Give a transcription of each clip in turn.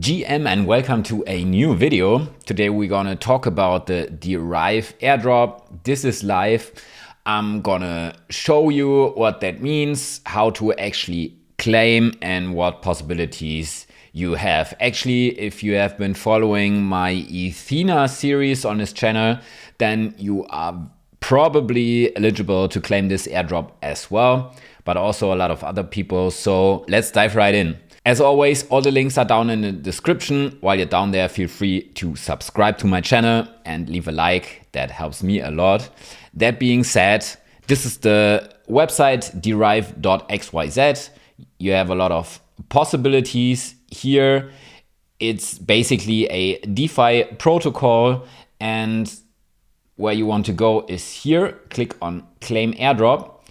GM and welcome to a new video. Today we're gonna talk about the Derive Airdrop. This is live. I'm gonna show you what that means, how to actually claim and what possibilities you have. Actually, if you have been following my Ethena series on this channel, then you are probably eligible to claim this airdrop as well, but also a lot of other people. So let's dive right in. As always, all the links are down in the description. While you're down there, feel free to subscribe to my channel and leave a like. That helps me a lot. That being said, this is the website derive.xyz. You have a lot of possibilities here. It's basically a DeFi protocol, and where you want to go is here. Click on claim airdrop,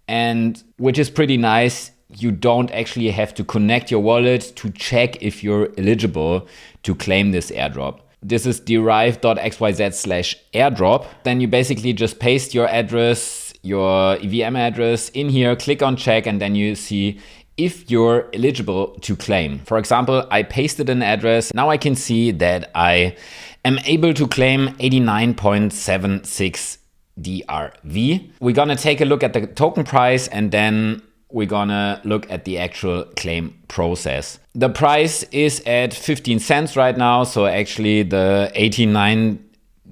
and which is pretty nice. You don't actually have to connect your wallet to check if you're eligible to claim this airdrop. This is derive.xyz/airdrop. Then you basically just paste your address, your EVM address in here, click on check, and then you see if you're eligible to claim. For example, I pasted an address. Now I can see that I am able to claim 89.76 DRV. We're gonna take a look at the token price, and then we're gonna look at the actual claim process. The price is at 15 cents right now. So actually the 89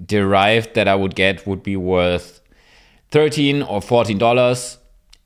derived that I would get would be worth $13 or $14.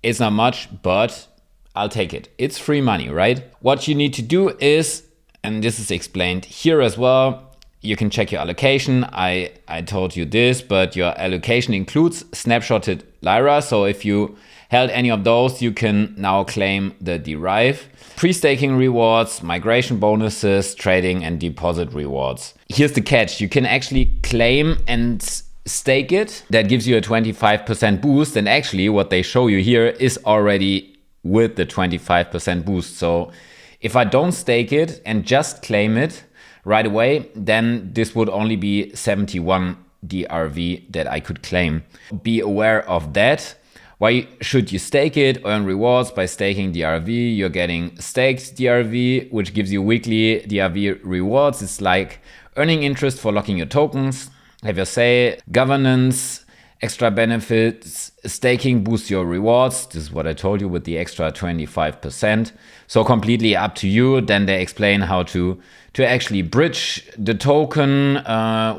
It's not much, but I'll take it. It's free money, right? What you need to do is, and this is explained here as well, you can check your allocation. I told you this, but your allocation includes snapshotted Lyra. So if you held any of those, you can now claim the Derive. Pre-staking rewards, migration bonuses, trading and deposit rewards. Here's the catch. You can actually claim and stake it. That gives you a 25% boost. And actually what they show you here is already with the 25% boost. So if I don't stake it and just claim it right away, then this would only be 71 DRV that I could claim. Be aware of that. Why should you stake it? Earn rewards by staking DRV. You're getting staked DRV, which gives you weekly DRV rewards. It's like earning interest for locking your tokens. Have your say. Governance, extra benefits. Staking boosts your rewards. This is what I told you with the extra 25%. So completely up to you. Then they explain how to actually bridge the token,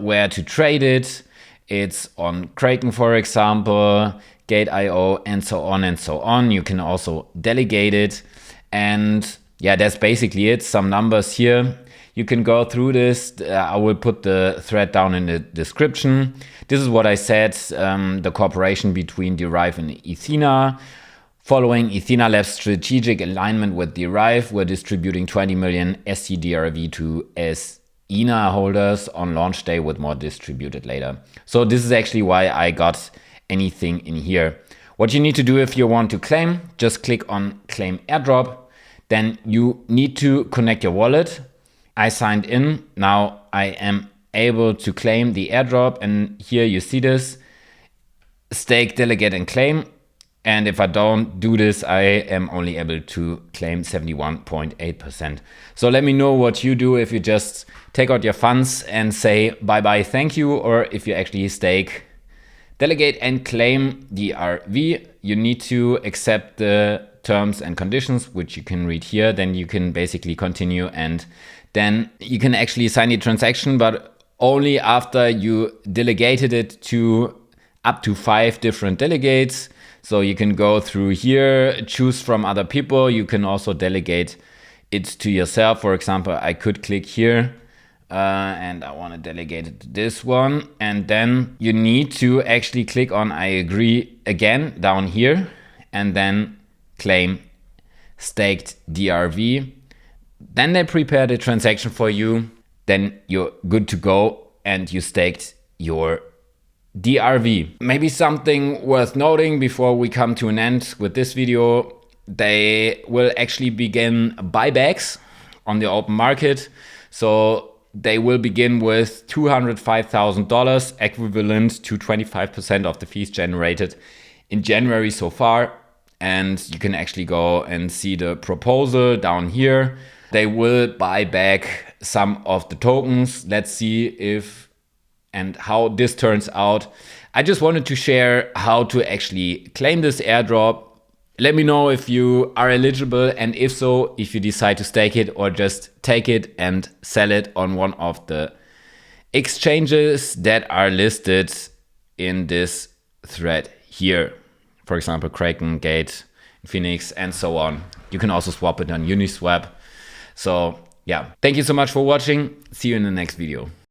where to trade it. It's on Kraken, for example, Gate.io, and so on and so on. You can also delegate it. And yeah, that's basically it. Some numbers here. You can go through this. I will put the thread down in the description. This is what I said, the cooperation between Derive and ethena. Following Ethena Labs' strategic alignment with Derive, we're distributing 20 million STDRV to ethena holders on launch day, with more distributed later. So this is actually why I got anything in here. What you need to do if you want to claim, just click on claim airdrop. Then you need to connect your wallet. I signed in. Now I am able to claim the airdrop, and here you see this: stake, delegate and claim. And if I don't do this, I am only able to claim 71.8%. So let me know what you do if you just take out your funds and say bye-bye, thank you, or if you actually stake, delegate and claim DRV. You need to accept the terms and conditions, which you can read here. Then you can basically continue, and then you can actually sign the transaction, but only after you delegated it to up to 5 different delegates. So you can go through here, choose from other people. You can also delegate it to yourself. For example, I could click here and I want to delegate it to this one. And then you need to actually click on I agree again down here, and then claim staked DRV. Then they prepare the transaction for you. Then you're good to go, and you staked your DRV. Maybe something worth noting before we come to an end with this video: they will actually begin buybacks on the open market. So they will begin with $205,000, equivalent to 25% of the fees generated in January so far. And you can actually go and see the proposal down here. They will buy back some of the tokens. Let's see if and how this turns out. I just wanted to share how to actually claim this airdrop. Let me know if you are eligible, and if so, if you decide to stake it or just take it and sell it on one of the exchanges that are listed in this thread here. For example, Kraken, Gate, Phoenix, and so on. You can also swap it on Uniswap. So yeah, thank you so much for watching. See you in the next video.